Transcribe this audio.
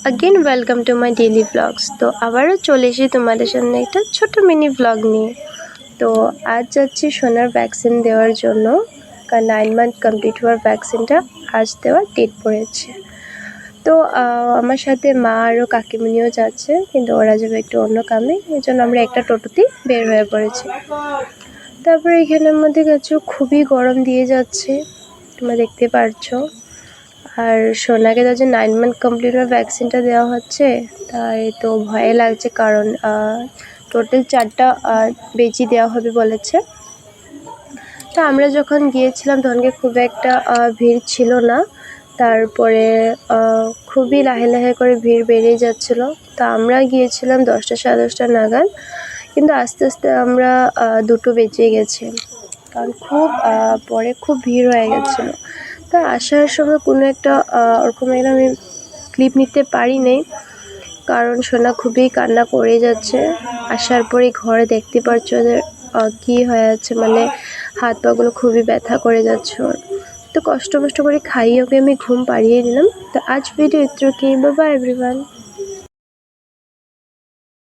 Again welcome to my daily vlogs. तो আবারও চলে এসেছি তোমাদের সামনে একটা ছোট মিনি ব্লগ নিয়ে। তো আজ যাচ্ছি সোনার ভ্যাকসিন দেওয়ার জন্য, কারণ 9 মান্থ কমপ্লিট হওয়ার ভ্যাকসিনটা আজ দেওয়ার ডেট পড়েছে। তো আমার সাথে মা আরও কাকিমুনিও যাচ্ছে, কিন্তু ওরা যাবে একটু অন্য কামে, এই জন্য আমরা একটা টোটোতেই বের হয়ে পড়েছি। তারপরে এখানের মধ্যে গেছো, খুবই গরম দিয়ে যাচ্ছে, তোমরা দেখতে পারছো। আর সোনাকে তো যে 9 মান্থ কমপ্লিট হওয়ার ভ্যাকসিনটা দেওয়া হচ্ছে, তাই তো ভয়ে লাগছে, কারণ টোটাল 4টা বেজি দেওয়া হবে বলেছে। তো আমরা যখন গিয়েছিলাম তখনকে খুব একটা ভিড় ছিল না, তারপরে খুবই লাহে লাহে করে ভিড় বেড়ে যাচ্ছিলো। তো আমরা গিয়েছিলাম 10টা সাড়ে 10টা নাগাদ, কিন্তু আস্তে আস্তে আমরা 2টো বেজে গেছে, কারণ পরে খুব ভিড় হয়ে গেছিলো। তা আসার সময় কোনো একটা ওরকম একটা আমি ক্লিপ নিতে পারি নাই, কারণ সোনা খুবই কান্না করে যাচ্ছে। আসার পরে ঘরে দেখতে পারছো ওদের কী হয়ে যাচ্ছে, মানে হাত পাগুলো খুবই ব্যথা করে যাচ্ছে ওর। তো কষ্ট করে খাইয়ে ওকে আমি ঘুম পাড়িয়ে দিলাম। তো আজ ভিডিও ইত্র কি, বাই বাই এভরিওয়ান।